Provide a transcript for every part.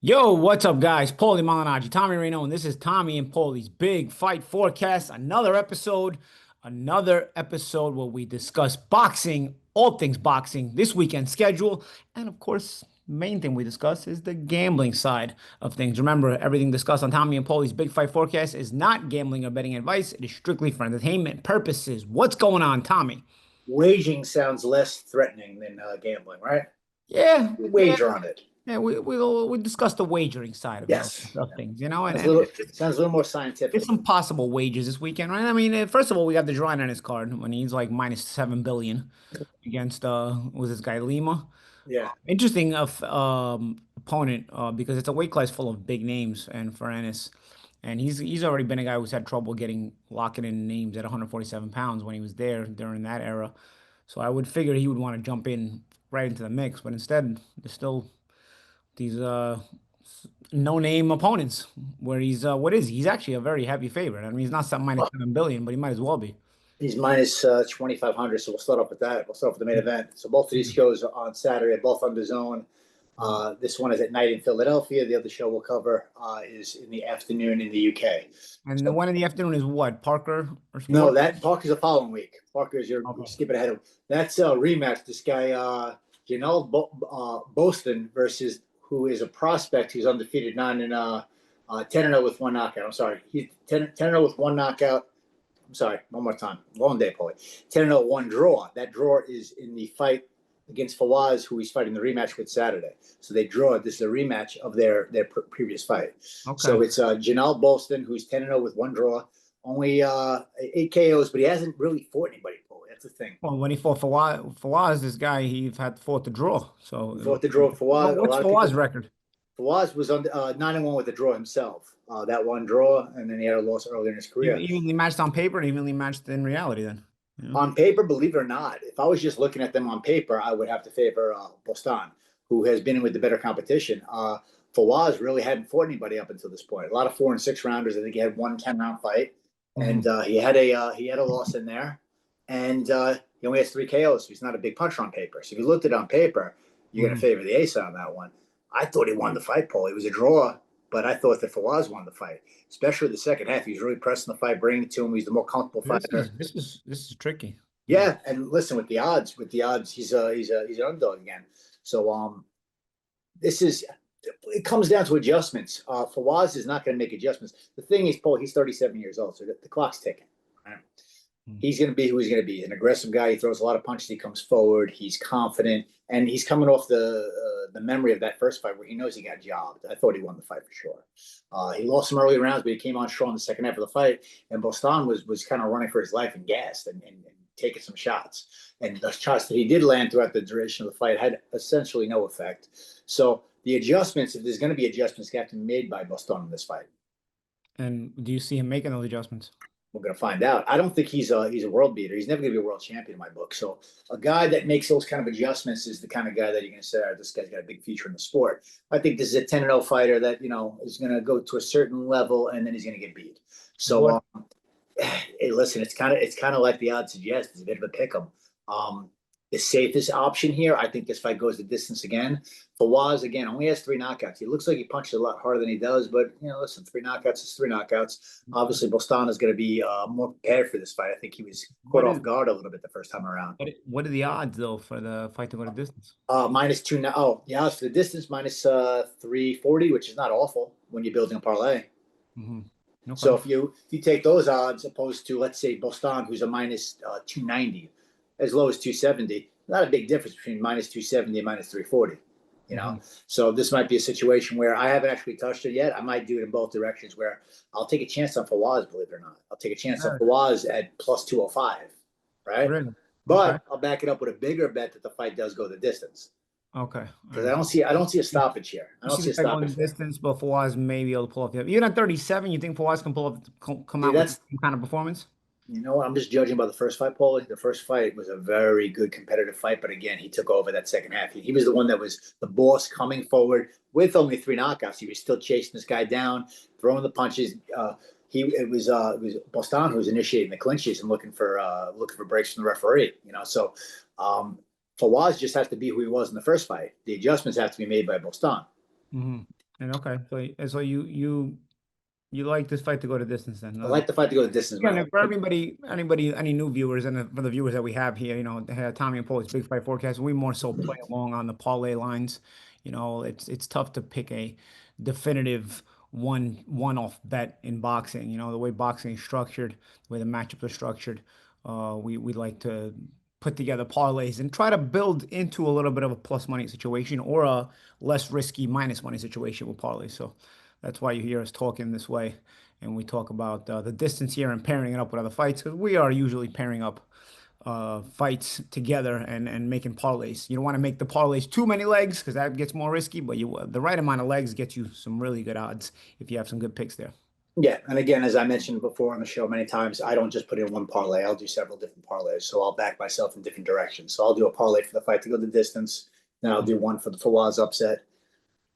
Yo, what's up, guys? Paulie Malignaggi, Tommy Reno, and this is Tommy and Paulie's Big Fight Forecast. Another episode where we discuss boxing, all things boxing, this weekend schedule, and of course, main thing we discuss is the gambling side of things. Remember, everything discussed on Tommy and Paulie's Big Fight Forecast is not gambling or betting advice. It is strictly for entertainment purposes. What's going on, Tommy? Waging sounds less threatening than gambling, right? Yeah, We yeah, wager on it. yeah. We discussed the wagering side Yes. of things, and Sounds a little sounds a little more there's scientific. some possible wagers this weekend, right? I mean, first of all, we got the Jaron Ennis card when he's like minus 7 billion against was this guy Lima? Yeah. Interesting of opponent because it's a weight class full of big names and for Ennis. And he's already been a guy who's had trouble getting locking in names at 147 pounds when he was there during that era. So I would figure he would want to jump in right into the mix, but instead there's still these no name opponents where he's what is he? He's actually a very heavy favorite. I mean, he's not some minus Well, 7 billion, but he might as well be. he's minus 2,500, so we'll start off with that. We'll start off with the main event. So both of these shows are on Saturday, both on the zone. This one is at night in Philadelphia. The other show we'll cover is in the afternoon in the UK. And the So one in the afternoon is what? Parker or no, Sport? that Parker's the following week. Parker's you're Okay. skipping ahead of. That's a rematch. This guy, Janelle Boston versus who is a prospect who's undefeated 10-0 with one knockout. I'm sorry, he's 10-0 with one knockout. I'm sorry, one more time. Long day, Paulie. 10-0, one draw. That draw is in the fight against Fawaz, who he's fighting the rematch with Saturday. So they draw. This is a rematch of their previous fight. Okay. So it's Janelle Bolston, who's 10-0 with one draw, only 8 KOs, but he hasn't really fought anybody, Paulie. That's the thing. Well, when he fought Fawaz, this guy he had fought the draw. So He fought the draw. Fawaz. A what's lot of people. Fawaz record? Fawaz was on 9-1 with the draw himself. That one draw, and then he had a loss earlier in his career. Evenly matched on paper and evenly matched in reality. Then. Yeah. On paper, believe it or not, if I was just looking at them on paper, I would have to favor Boston, who has been in with the better competition. Fawaz really hadn't fought anybody up until this point. A lot of 4 and 6 rounders. I think he had one 10-round fight, and he had a loss in there, and he only has 3 KOs. So he's not a big puncher on paper. So if you looked at it on paper, you're going to favor the ace on that one. I thought he won the fight, Paul. It was a draw, but I thought that Fawaz won the fight, especially the second half. He was really pressing the fight, bringing it to him. He's the more comfortable fighter. This is tricky. Yeah, and listen, with the odds, he's an underdog again. So this is it comes down to adjustments. Fawaz is not going to make adjustments. The thing is, Paul, he's 37 years old, so the clock's ticking. Right? He's going to be who he's going to be. An aggressive guy. He throws a lot of punches. He comes forward. He's confident, and he's coming off the memory of that first fight where he knows he got jobbed. I thought he won the fight for sure. He lost some early rounds, but he came on strong in the second half of the fight. And Boston was kind of running for his life and gassed and taking some shots. And the shots that he did land throughout the duration of the fight had essentially no effect. So the adjustments, if there's going to be adjustments, have to be made by Boston in this fight. And do you see him making those adjustments? We're going to find out. I don't think he's a world beater. He's never going to be a world champion in my book. So a guy that makes those kind of adjustments is the kind of guy that you're going to say, this guy's got a big future in the sport. I think this is a 10-0 fighter that, is going to go to a certain level and then he's going to get beat. So, hey, listen, it's kind of like the odds suggest. It's a bit of a pick 'em. The safest option here, I think this fight goes the distance again. Fawaz, again, only has 3 knockouts. He looks like he punches a lot harder than he does, but, listen, 3 knockouts is 3 knockouts. Obviously, Boston is going to be more prepared for this fight. I think he was caught off guard a little bit the first time around. What are the odds, though, for the fight to go to distance? -2 now. Oh, the odds for the distance, minus 340, which is not awful when you're building a parlay. Okay. So if you take those odds opposed to, let's say, Boston, who's a minus 290, as low as 270, not a big difference between minus 270 and minus 340. So this might be a situation where I haven't actually touched it yet. I might do it in both directions where I'll take a chance on Fawaz, believe it or not. I'll take a chance on Fawaz at plus 205, right? Really? But I'll back it up with a bigger bet that the fight does go the distance. Okay. Because I don't see a stoppage here. I don't see a stoppage distance, but Fawaz may be able to pull off. Even at 37, you think Fawaz can come out with some kind of performance? You know what? I'm just judging by the first fight, Paulie. The first fight was a very good competitive fight, but again, he took over that second half. He was the one that was the boss coming forward with only 3 knockouts. He was still chasing this guy down, throwing the punches. It was Boston who was initiating the clinches and looking for breaks from the referee. So Fawaz just has to be who he was in the first fight. The adjustments have to be made by Boston. And okay, so you like this fight to go to distance then? I like the fight to go the distance, Again, man. if for anybody, any new viewers, and for the viewers that we have here, Tommy and Paul's Big Fight Forecast, we more so play along on the parlay lines. It's tough to pick a definitive one-off bet in boxing. The way boxing is structured, the way the matchups are structured, we like to put together parlays and try to build into a little bit of a plus money situation or a less risky minus money situation with parlays. So that's why you hear us talking this way and we talk about the distance here and pairing it up with other fights because we are usually pairing up fights together and making parlays. You don't want to make the parlays too many legs because that gets more risky, but the right amount of legs gets you some really good odds if you have some good picks there. Yeah, and again, as I mentioned before on the show many times, I don't just put in one parlay. I'll do several different parlays, so I'll back myself in different directions. So I'll do a parlay for the fight to go the distance, then I'll do one for the Fawaz upset,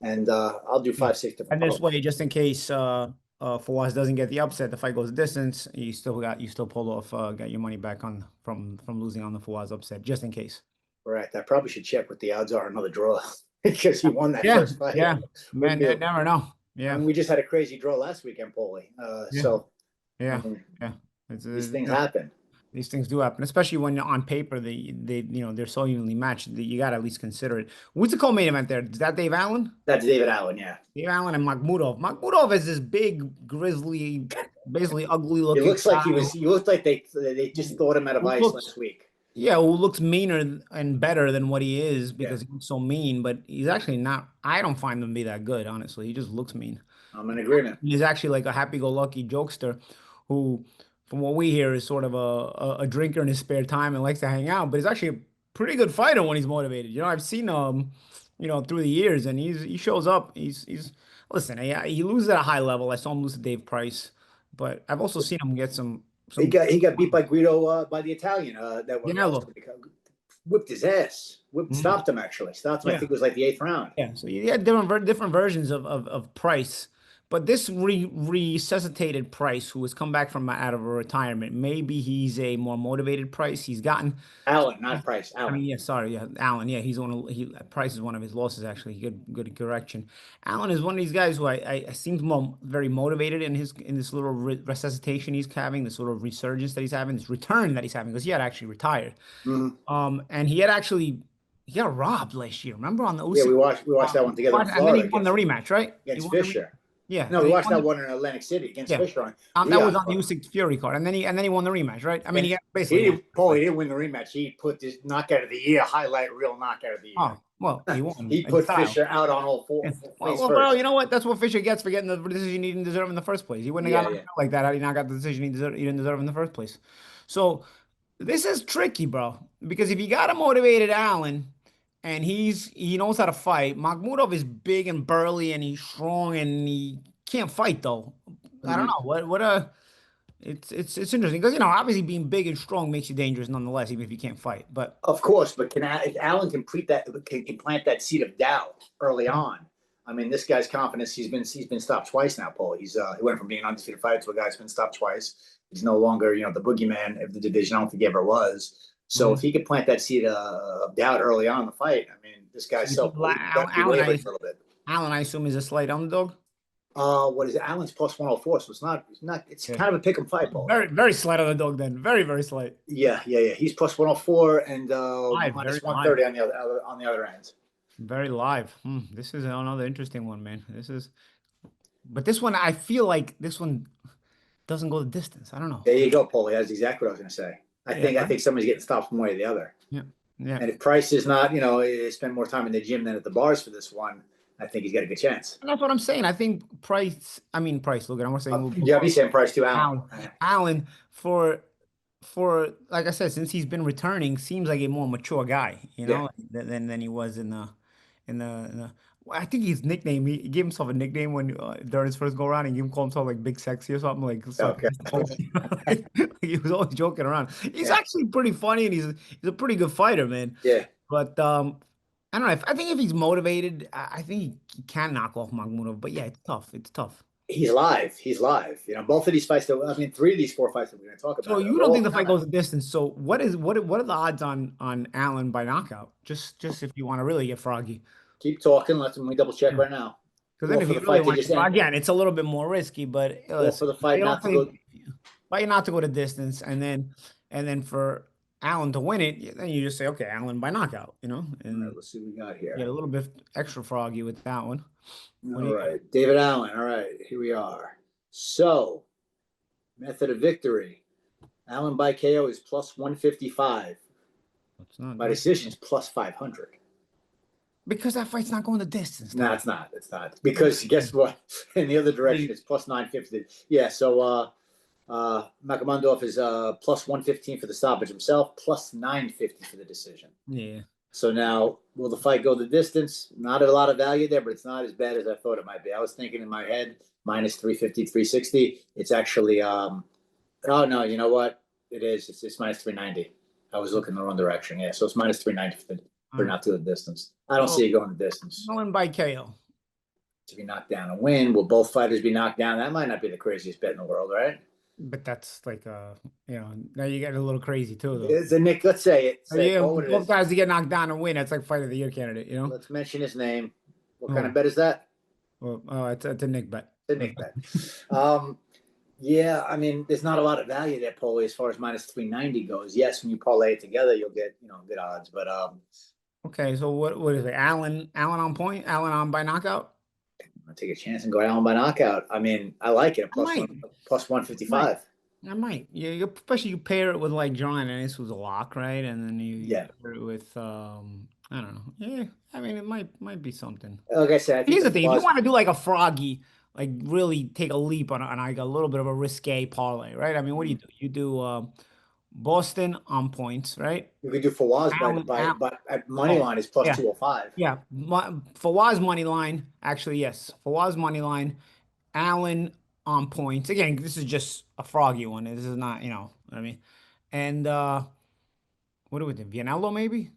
and I'll do Yeah. five, six different And this parlays. way, just in case Fawaz doesn't get the upset, the fight goes the distance, you still pulled off, got your money back on from losing on the Fawaz upset, just in case. Correct. I probably should check what the odds are on another draw because he won that Yeah, first fight. yeah, Wouldn't man, be. never know. I Yeah, mean, we just had a crazy draw last weekend, Paulie. yeah, So I yeah, mean, yeah. It's, these uh, things happen. these things do happen, especially when on paper they're so evenly matched that you got to at least consider it. What's the co-main event there? Is that Dave Allen? That's David Allen. Yeah, Dave Allen and Makhmudov. Makhmudov is this big, grizzly, basically ugly it looking looks like guy he was. He looked like they just thought him out of who ice looks last week. yeah, who looks meaner and better than what he is Yeah, because he looks so mean, but he's actually not. I don't find him to be that good, honestly. He just looks mean. I'm in agreement. He's actually like a happy-go-lucky jokester who, from what we hear, is sort of a drinker in his spare time and likes to hang out, but he's actually a pretty good fighter when he's motivated. I've seen through the years, and he shows up. He's listen, he loses at a high level. I saw him lose to Dave Price, but I've also seen him get He some got beat by Guido by the Italian that one yeah, also look. whipped his ass. Mhm. Stopped him actually. Stopped him. I Yeah. think it was like the eighth round. Yeah, so you had different versions of Price, but this resuscitated Price, who has come back from out of a retirement, maybe he's a more motivated Price. He's gotten, Allen, not Price. I Allen. mean, yeah, sorry, yeah, Allen, yeah, Price is one of his losses actually. Good correction. Allen is one of these guys who I seem more very motivated in this little resuscitation he's having, this little resurgence that he's having, this return that he's having because he had actually retired. Mm-hmm. And he got robbed last year. Remember on the Yeah, OC? we watched that one together in And then he Florida won the rematch, right? He against won the rematch. Fisher. Yeah, No, and we he watched won that one in Atlantic City against yeah. Fisher on That was Riyadh on the card. Usyk Fury card, and then he won the rematch, right? I mean, And he he basically won. didn't, Paul, he didn't win the rematch. He put this knockout of the year highlight reel knockout of the Oh, year. well, he won He in put style. Fisher out on all four Yeah. face Bro, you first. know what? That's what Fisher gets for getting the decision he didn't deserve in the first place. He wouldn't have Yeah, gotten yeah. knocked out like that had he not got the decision he didn't deserve in the first place. So this is tricky, bro, because if you got a motivated Allen and he knows how to fight, Makhmudov is big and burly and he's strong and he can't fight though. I don't Mm-hmm. know it's interesting because obviously being big and strong makes you dangerous nonetheless, even if you can't fight. But Of course, but if Allen can plant that seed of doubt early yeah, on. I mean, this guy's confidence. He's been stopped twice now, Paul. He went from being an undefeated fighter to a guy who's been stopped twice. He's no longer the boogeyman of the division. I don't think he ever was. So if mhm. he could plant that seed of doubt early on in the fight, I mean, this So guy's you think self belief got to be Allen, wavering a little bit. I assume is a slight underdog. What is it? Allen's plus 104, so it's Yeah, kind of a pick 'em fight, Paul. very slight underdog then. Very slight. Yeah. He's plus 104 and Very minus live. 130 on the other end. Very live. This is another interesting one, man. But this one, I feel like this one doesn't go the distance. I don't know. There you go, Paulie. That's exactly what I was going to say. Yeah, I right? think somebody's getting stopped from one way or the other. Yeah, yeah. And if Price is not, spend more time in the gym than at the bars for this one, I think he's got a good chance. And that's what I'm saying. I think Price. Look, I'm saying Yeah, I'll be saying Price too, Allen. Allen. Allen for like I said, since he's been returning, seems like a more mature guy, Yeah. than he was in the well, I think his nickname. He gave himself a nickname when during his first go around. He gave himself like Big Sexy or something like Okay. like, he was always joking around. He's Yeah. actually pretty funny and he's a pretty good fighter, man. Yeah. But I don't know. I think if he's motivated, I think he can knock off Magmunov. But yeah, it's tough. It's tough. He's live. He's live. Both of these fights three of these four fights that we're going to talk So about you are don't all think the fight kind goes the distance? So what are the odds on Allen by knockout? Just if you want to really get froggy. keep talking. Let me double check Yeah. right now. Because then or if for you the really fight to want just to, end, again, it's a little bit more risky, but or for listen, the if fight they not to offer go. you not to go to distance, and then for Allen to win it, then you just say, okay, Allen by knockout, All right, and let's see what we got get here. a little bit extra froggy with that one. What All do you got? right, David Allen. All right, here we are. So, method of victory. Allen by KO is plus 155. It's not By decision is plus 500. because that fight's not going the distance, No, Tom. it's not. It's not. Because guess what? In the other direction, it's plus 950. Yeah, so Makhmudov is plus 115 for the stoppage himself, plus 950 for the decision. Yeah. So now, will the fight go the distance? Not a lot of value there, but it's not as bad as I thought it might be. I was thinking in my head, minus 350, 360. It's actually, oh no, you know what? It is. It's minus 390. I was looking the wrong direction. Yeah, so it's minus 390 for All right. not to the distance. I don't So see it going the distance. Allen by KO. To be knocked down and win. Will both fighters be knocked down? That might not be the craziest bet in the world, right? But that's like now you get a little crazy too, though. It's a Nick. Let's say it. Say Yeah, call what it both is. guys to get knocked down and win. That's like fight of the year candidate. Let's mention his name. What kind Oh, of bet is that? well, oh, it's a Nick bet. It's a Nick bet. Um, yeah, I mean, there's not a lot of value there, Paulie, as far as minus 390 goes. Yes, when you parlay it together, you'll get good odds. But Okay, so what is it? Allen on point? Allen on by knockout? I'll take a chance and go down by knockout. I mean, I like it. A I might. plus I might. 155. I might. Yeah, especially you pair it with like Jaron Ennis was a lock, right? And then you Yeah. pair it with I don't know. Yeah, I mean it might be something. Like I said, I think Here's the the thing: if you flaws. want to do like a froggy, like really take a leap on like a little bit of a risque parlay, right? I mean, what do you do? You do Boston on points, right? You could do Fawaz Allen, Allen. by at money Oh, line is plus yeah, 205. yeah. Fawaz money line, actually, yes. Fawaz money line. Allen on points. Again, this is just a froggy one. This is not, what I mean. And what do we do? Vianello, maybe?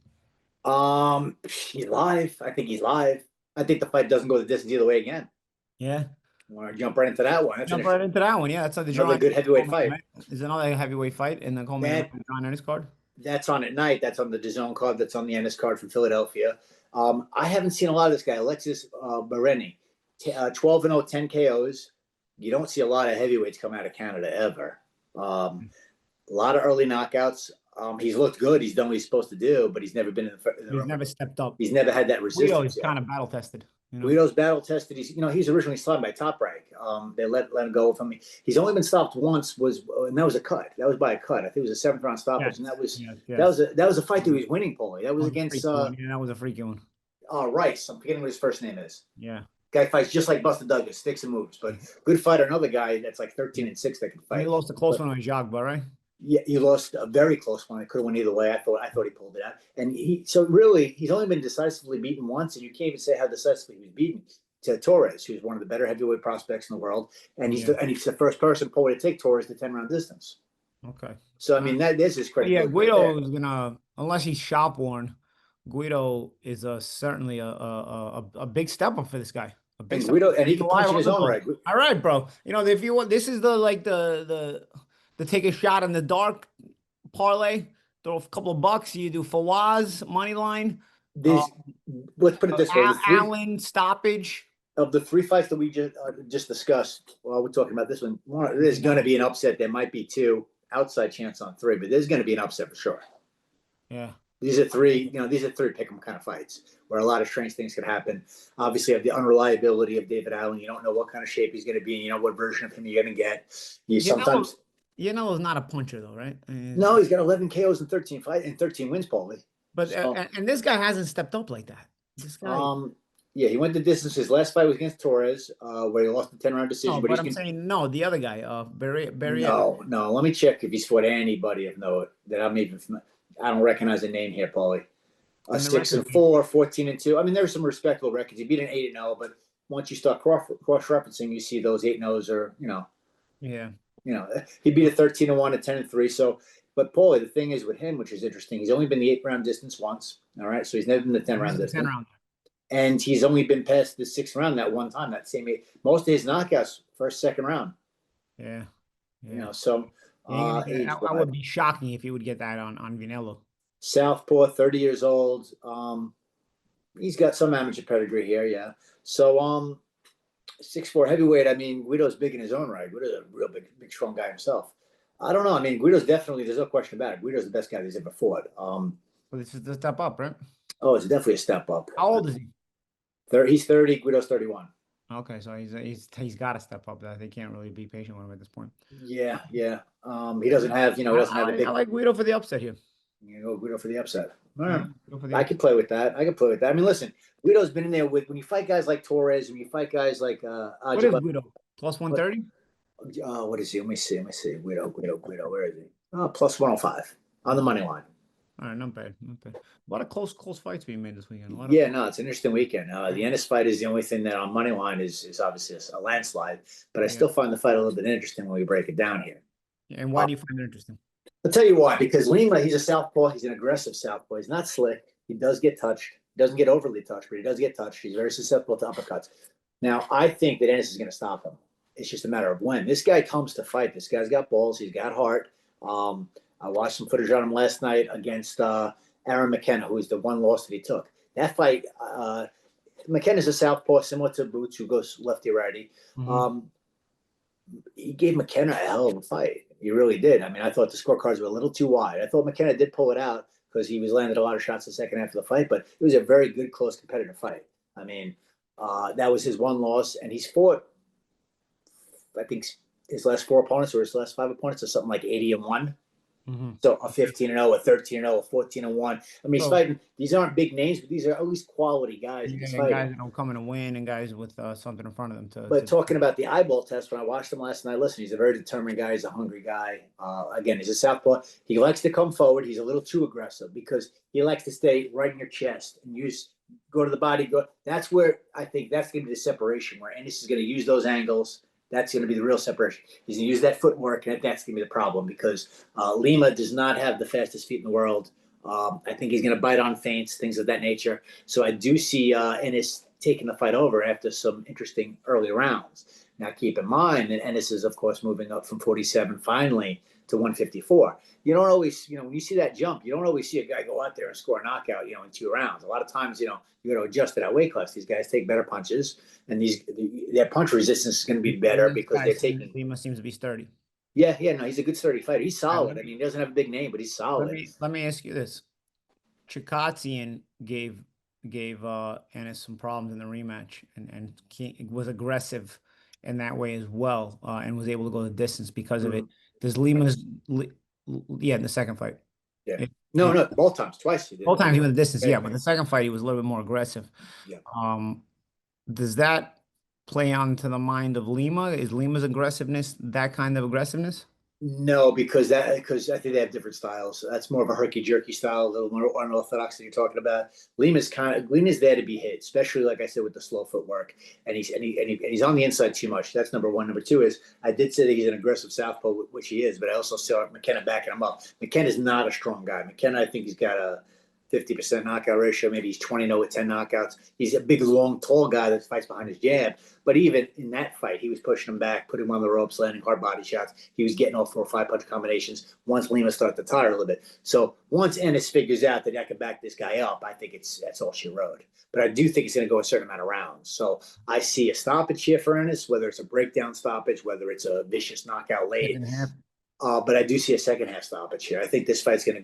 He's live. I think he's live. I think the fight doesn't go the distance either way again. Yeah. Want to jump right into that one? That's Jump right into that one. Yeah, that's like the another John good heavyweight co-main, fight. right? Is another heavyweight fight in the co-main event That of John Ennis card. that's on at night. That's on the DAZN card. That's on the Ennis card from Philadelphia. I haven't seen a lot of this guy, Alexis Bareni, 12-0, 10 KOs. You don't see a lot of heavyweights come out of Canada ever. A lot of early knockouts. He's looked good. He's done what he's supposed to do, but he's never been in the He's never stepped up. He's never had that Guido resistance is yet. kind of battle tested. Guido's battle tested. He's originally signed by Top Rank. They let him go from me. He's only been stopped once, and that was a cut. That was by a cut. I think it was a 7th round stoppage, and that was a fight that he was winning. Paulie. That was against yeah, that was a freaky one. Rice. I'm forgetting what his first name is. Yeah. Guy fights just like Buster Douglas, sticks and moves. But good fighter, another guy that's like 13-6 that can fight. He lost a close one on Jagba, right? Yeah, he lost a very close one. It could have went either way. I thought he pulled it out. And he's only been decisively beaten once, and you can't even say how decisively he was beaten to Torres, who's one of the better heavyweight prospects in the world. And he's the first person probably to take Torres to 10-round distance. Okay. So I mean this is crazy. Yeah, Guido is gonna, unless he's shop worn, Guido is certainly a big step up for this guy. A big step Guido, and he can punch in his own right. All right, bro. If you want, this is the take a shot in the dark parlay. Throw a couple of bucks. You do Fawaz money line. Let's put it this way: Allen stoppage. Of the 3 fights that we just discussed, while we're talking about this one, there's going to be an upset. There might be 2, outside chance on 3, but there's going to be an upset for sure. Yeah. These are 3 pick 'em kind of fights where a lot of strange things can happen. Obviously, you have the unreliability of David Allen. You don't know what kind of shape he's going to be. You know what version of him you're going to get. Sometimes. He's not a puncher though, right? No, he's got 11 KOs and 13 wins, Paulie. But and this guy hasn't stepped up like that. This guy. Yeah, he went the distance. His last fight was against Torres, where he lost the 10-round decision. But I'm saying no, the other guy, Barry. No. Let me check if he's fought anybody of note that I'm even. I don't recognize the name here, Paulie. 6-4, 14-2. I mean, there's some respectable records. He beat an 8-0, but once you start cross referencing, you see those 8-0s are, Yeah. He beat a 13-1, a 10-3. So, but Paulie, the thing is with him, which is interesting, he's only been the 8-round distance once. All right, so he's never been the 10-round distance. 10-round. And he's only been past the 6th round that one time. That same most of his knockouts first, 2nd round. Yeah. So that would be shocking if he would get that on Vinello. Southpaw, 30 years old. He's got some amateur pedigree here, yeah. So 6'4" heavyweight. I mean, Guido's big in his own right. Guido's a real big, strong guy himself. I don't know. I mean, Guido's definitely. There's no question about it. Guido's the best guy he's ever fought. Well, this is the step up, right? Oh, it's definitely a step up. How old is he? He's 30. Guido's 31. Okay, so he's got to step up. That they can't really be patient with him at this point. Yeah, yeah. He doesn't have, he doesn't have the big. I like Guido for the upset here. You know, Guido for the upset. All Yeah, right. Guido for the I could play with that. I could play with that. I mean, listen, Guido's been in there with when you fight guys like Torres, when you fight guys like What is Guido? Plus 130? What is he? Let me see. Guido. Where is he? Plus 105 on the money line. All right, not bad, not bad. A lot of close fights being made this weekend. Yeah, no, it's an interesting weekend. The Ennis fight is the only thing that on money line is obviously a landslide, but I still find the fight a little bit interesting when we break it down here. Yeah, and why do you find it interesting? I'll tell you why. Because Lima, he's a southpaw. He's an aggressive southpaw. He's not slick. He does get touched. He doesn't get overly touched, but he does get touched. He's very susceptible to uppercuts. Now, I think that Ennis is going to stop him. It's just a matter of when. This guy comes to fight. This guy's got balls. He's got heart. I watched some footage on him last night against Aaron McKenna, who is the one loss that he took. That fight, McKenna's a southpaw, similar to Boots, who goes lefty righty. He gave McKenna a hell of a fight. He really did. I mean, I thought the scorecards were a little too wide. I thought McKenna did pull it out because he was landed a lot of shots the second half of the fight, but it was a very good, close, competitive fight. I mean, that was his one loss, and he's fought, I think, his last 4 opponents or his last 5 opponents are something like 80-1. So a 15-0, a 13-0, a 14-1. I mean, he's fighting. These aren't big names, but these are at least quality guys. Guys that don't come in to win, and guys with something in front of them. But talking about the eyeball test, when I watched him last night, listen, he's a very determined guy. He's a hungry guy. Again, he's a southpaw. He likes to come forward. He's a little too aggressive because he likes to stay right in your chest and go to the body. That's where I think that's going to be the separation, where Ennis is going to use those angles. That's going to be the real separation. He's going to use that footwork, and that's going to be the problem because Lima does not have the fastest feet in the world. I think he's going to bite on feints, things of that nature. So I do see Ennis taking the fight over after some interesting early rounds. Now, keep in mind that Ennis is, of course, moving up from 47 finally to 154. You don't always, when you see that jump, you don't always see a guy go out there and score a knockout, in 2 rounds. A lot of times, you got to adjust to that weight class. These guys take better punches, and their punch resistance is going to be better because they're taking. Lima seems to be sturdy. Yeah, no, he's a good sturdy fighter. He's solid. I mean, he doesn't have a big name, but he's solid. Let me ask you this: Chikatsian gave Ennis some problems in the rematch, and was aggressive in that way as well, and was able to go the distance because of it. Does Lima's, in the second fight? Yeah. No, both times, twice. Both times he went the distance, but the second fight he was a little bit more aggressive. Yeah. Does that play onto the mind of Lima? Is Lima's aggressiveness that kind of aggressiveness? No, because I think they have different styles. That's more of a herky jerky style, a little more unorthodox that you're talking about. Lima's there to be hit, especially like I said with the slow footwork, and he's on the inside too much. That's number one. Number two is I did say that he's an aggressive southpaw, which he is, but I also saw McKenna backing him up. McKenna's not a strong guy. McKenna, I think he's got a 50% knockout ratio. Maybe he's 20-0 with 10 knockouts. He's a big, long, tall guy that fights behind his jab. But even in that fight, he was pushing him back, putting him on the ropes, landing hard body shots. He was getting all 4 or 5 punch combinations once Lima started to tire a little bit. So once Ennis figures out that I can back this guy up, I think that's all she wrote. But I do think it's going to go a certain amount of rounds. So I see a stoppage here for Ennis, whether it's a breakdown stoppage, whether it's a vicious knockout late. But I do see a second half stoppage here. I think this fight's going to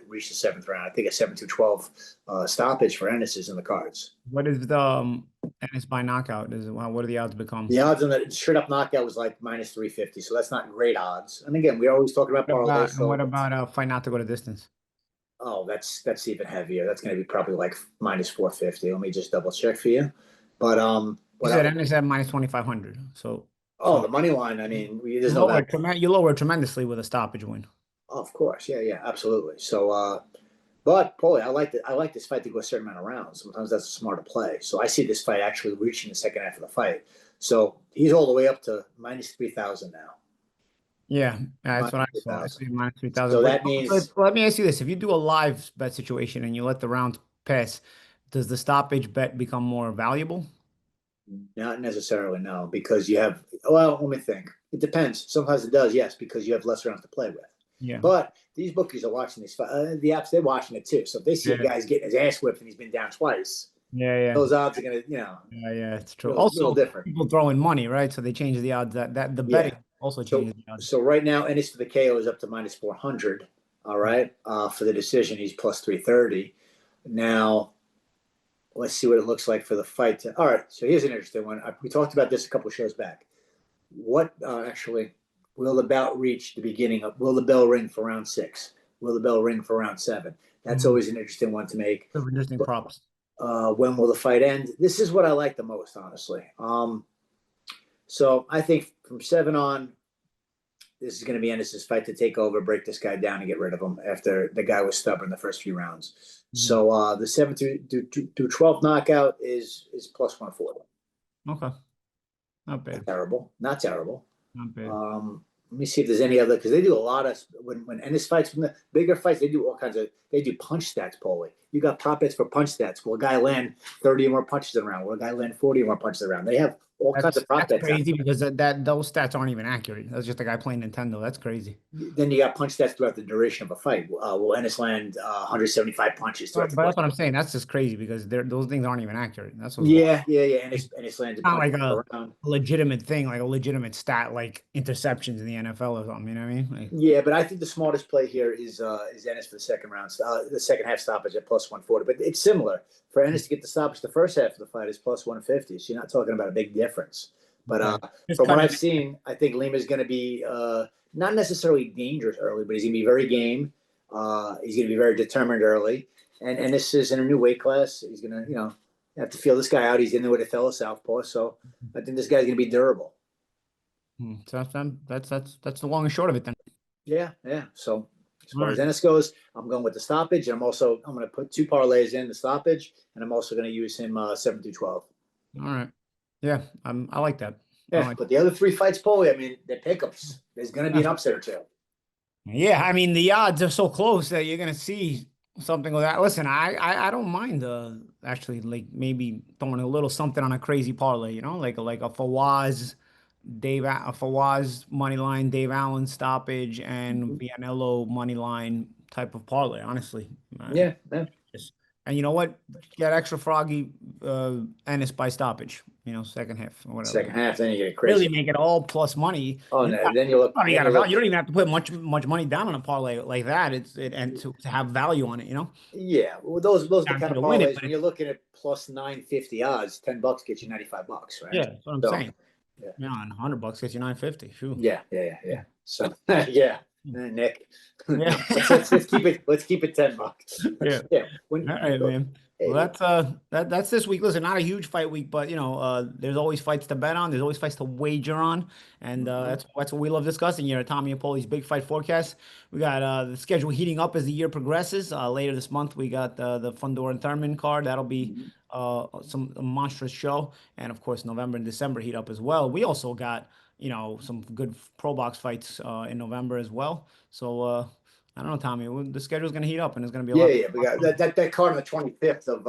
reach the 7th round. I think a 7-12 stoppage for Ennis is in the cards. What is the Ennis by knockout? What do the odds become? The odds on the straight up knockout was like -350, so that's not great odds. And again, we're always talking about parlay. What about a fight not to go to distance? Oh, that's even heavier. That's going to be probably like -450. Let me just double check for you. But you said Ennis at -2500. So. The money line. I mean, there's you lower tremendously with a stoppage win. Oh, of course, yeah, absolutely. So, but Paulie, I like this fight to go a certain amount of rounds. Sometimes that's a smarter play. So I see this fight actually reaching the second half of the fight. So he's all the way up to -3000 now. Yeah, that's what I saw. I see -3000. So that means. Let me ask you this: if you do a live bet situation and you let the rounds pass, does the stoppage bet become more valuable? Not necessarily, no, because you have. Well, let me think. It depends. Sometimes it does, yes, because you have less rounds to play with. Yeah. But these bookies are watching this. The apps, they're watching it too. So if they see a guy's getting his ass whipped and he's been down twice, Yeah, yeah. those odds are gonna, Yeah, yeah, it's true. little Also, different. people throw in money, right? So they change the odds. That the Yeah. betting also So changes the odds. so right now, Ennis for the KO is up to minus 400. All right. For the decision, he's plus 330. Now, let's see what it looks like for the fight. All right. So here's an interesting one. We talked about this a couple of shows back. What actually will the bout reach the beginning of? Will the bell ring for round six? Will the bell ring for round seven? That's Mm. always an interesting one to make. Those are interesting props. When will the fight end? This is what I like the most, honestly. So I think from seven on, this is going to be Ennis's fight to take over, break this guy down, and get rid of him after the guy was stubborn the first few rounds. Mhm. So the 7 to 12 knockout is plus 140. Okay, not bad, Not terrible. Not terrible. not bad. Let me see if there's any other, because they do a lot of when Ennis fights, from the bigger fights, they do all kinds of, they do punch stats, Paulie. You got prop bets for punch stats. Will a guy land 30 or more punches in a round? Will a guy land 40 or more punches in a round? They have all kinds of prop That's bets out. crazy because that those stats aren't even accurate. That's just a guy playing Nintendo. That's crazy. Then you got punch stats throughout the duration of a fight. Will Ennis land 175 punches throughout the But course? that's what I'm saying. That's just crazy because those things aren't even accurate. That's what's wild. Yeah, yeah, yeah. It's Ennis lands a not bunch like a around. legitimate thing, like a legitimate stat, like interceptions in the NFL or something. You know what I mean? Like, Yeah, but I think the smartest play here is Ennis for the second round, the second half stoppage at plus 140. But it's similar for Ennis to get the stoppage. The first half of the fight is plus 150, so you're not talking about a big difference. But okay, just from what kind of. I've seen, I think Lima is going to be not necessarily dangerous early, but he's going to be very game. He's going to be very determined early, and this is in a new weight class. He's going to have to feel this guy out. He's in there with a fellow southpaw, so I think this guy's going to be durable. So that's the long and short of it then. Yeah, yeah. So as All far as right, Ennis goes, I'm going with the stoppage. And I'm going to put two parlays in the stoppage, and I'm also going to use him 7 through 12. all right. Yeah, I like that. I Yeah, like. but the other three fights, Paulie, I mean, they're pickups. There's going to be Yeah. an upset or two. Yeah, I mean the odds are so close that you're gonna see something like that. Listen, I don't mind actually like maybe throwing a little something on a crazy parlay, like a Fawaz money line, Dave Allen stoppage, and Mm-hmm. Vianello money line type of parlay. Honestly, Yeah, yeah. just and you know what, get extra froggy Ennis by stoppage. Second half or whatever. Second half, then you get Really crazy. make it all plus money. Oh, You no, then you look. probably Then got you a value. look. You don't even have to put much money down on a parlay like that. And to have value on it. Yeah, well, those are the Guaranteed kind of to win it, parlays but when it's you're looking at plus 950 odds. $10 gets you $95, right? yeah, that's what I'm So saying. yeah, Yeah, and $100 gets you 950. Phew. yeah, yeah, yeah, Yeah. yeah. So yeah, Nick, Yeah. let's keep it $10. Yeah. Yeah, when All right, look, man. Well, hey, that's this week. Listen, not a huge fight week, but there's always fights to bet on. There's always fights to wager on, and mhm. that's what we love discussing here at Tommy and Paulie's Big Fight Forecast. We got the schedule heating up as the year progresses. Later this month, we got the Fundor and Thurman card. That'll be a monstrous show, and of course, November and December heat up as well. We also got some good pro box fights in November as well. So I don't know, Tommy. The schedule's gonna heat up, and it's gonna be a Yeah, lot. yeah, we got that card on the 25th of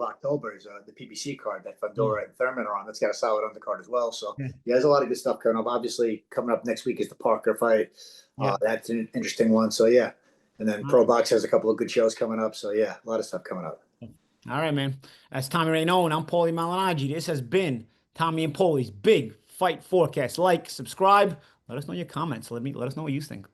October is the PBC card that Yeah. Fundora and Thurman are on. That's got a solid undercard as well. So Yeah. yeah, there's a lot of good stuff coming up. Obviously, coming up next week is the Parker fight. Yeah. That's an interesting one. So yeah, and then All Pro right. Box has a couple of good shows coming up. So yeah, a lot of stuff coming up. All right, man. That's Tommy Rayno, and I'm Paulie Malignaggi. This has been Tommy and Paulie's Big Fight Forecast. Like, subscribe. Let us know your comments. Let us know what you think.